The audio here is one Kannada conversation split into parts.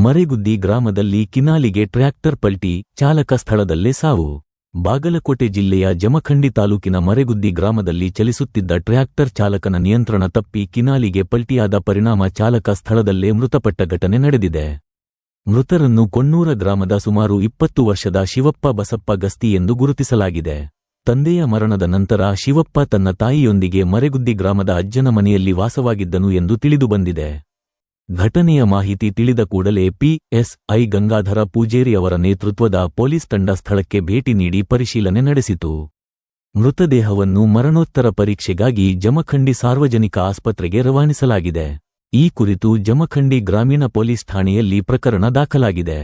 ಮರೆಗುದ್ದಿ ಗ್ರಾಮದಲ್ಲಿ ಕಿನಾಲಿಗೆ ಟ್ರ್ಯಾಕ್ಟರ್ ಪಲ್ಟಿ, ಚಾಲಕ ಸ್ಥಳದಲ್ಲೇ ಸಾವು. ಬಾಗಲಕೋಟೆ ಜಿಲ್ಲೆಯ ಜಮಖಂಡಿ ತಾಲೂಕಿನ ಮರೆಗುದ್ದಿ ಗ್ರಾಮದಲ್ಲಿ ಚಲಿಸುತ್ತಿದ್ದ ಟ್ರ್ಯಾಕ್ಟರ್ ಚಾಲಕನ ನಿಯಂತ್ರಣ ತಪ್ಪಿ ಕಿನಾಲಿಗೆ ಪಲ್ಟಿಯಾದ ಪರಿಣಾಮ ಚಾಲಕ ಸ್ಥಳದಲ್ಲೇ ಮೃತಪಟ್ಟ ಘಟನೆ ನಡೆದಿದೆ. ಮೃತರನ್ನು ಕೊಣ್ಣೂರ ಗ್ರಾಮದ ಸುಮಾರು 20 ವರ್ಷದ ಶಿವಪ್ಪ ಬಸಪ್ಪ ಗಸ್ತಿ ಎಂದು ಗುರುತಿಸಲಾಗಿದೆ. ತಂದೆಯ ಮರಣದ ನಂತರ ಶಿವಪ್ಪ ತನ್ನ ತಾಯಿಯೊಂದಿಗೆ ಮರೆಗುದ್ದಿ ಗ್ರಾಮದ ಅಜ್ಜನ ಮನೆಯಲ್ಲಿ ವಾಸವಾಗಿದ್ದನು ಎಂದು ತಿಳಿದುಬಂದಿದೆ. ಘಟನೆಯ ಮಾಹಿತಿ ತಿಳಿದ ಕೂಡಲೇ ಪಿಎಸ್ಐ ಗಂಗಾಧರ ಪೂಜೇರಿ ಅವರ ನೇತೃತ್ವದ ಪೊಲೀಸ್ ತಂಡ ಸ್ಥಳಕ್ಕೆ ಭೇಟಿ ನೀಡಿ ಪರಿಶೀಲನೆ ನಡೆಸಿತು. ಮೃತದೇಹವನ್ನು ಮರಣೋತ್ತರ ಪರೀಕ್ಷೆಗಾಗಿ ಜಮಖಂಡಿ ಸಾರ್ವಜನಿಕ ಆಸ್ಪತ್ರೆಗೆ ರವಾನಿಸಲಾಗಿದೆ. ಈ ಕುರಿತು ಜಮಖಂಡಿ ಗ್ರಾಮೀಣ ಪೊಲೀಸ್ ಠಾಣೆಯಲ್ಲಿ ಪ್ರಕರಣ ದಾಖಲಾಗಿದೆ.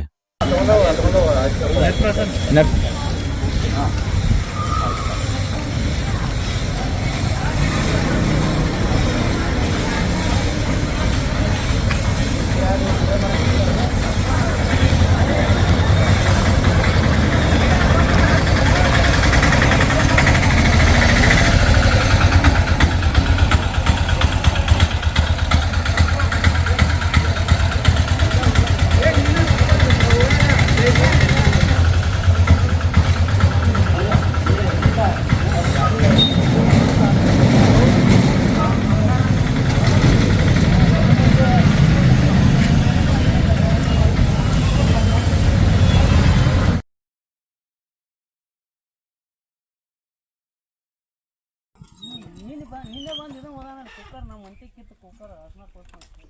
ನಿನ್ನೆ ಬಂದು ಇದು ಓದಾನ ಕುಕ್ಕರ್ ನಮ್ಮ ಮಂತಿ ಕಿತ್ತು ಕುಕ್ಕರ್ ಅರ್ಶನ ಕೊಡ್ತೀನಿ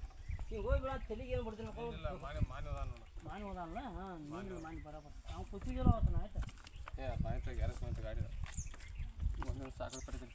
ಈಗ ಹೋಗಿ ಬಿಡ ತಲೆಗೆ ಏನು ಬಿಡ್ತೀನಿ ಮಾನಿ ಓದಾನಲ್ಲ ಹಾಂ ನೀನು ಮಾನಿ ಬರೋಬರ್ ನಾವು ಕುತ್ತಿಗೆಲ್ಲ ಹೋಗ್ತಾನೆ ಆಯ್ತು ಆಯ್ತು ಗ್ಯಾರೇಜ್ ಗಾಡಿ ಒಂದು ಸಾಕಷ್ಟು ಪಡಿತೀನಿ.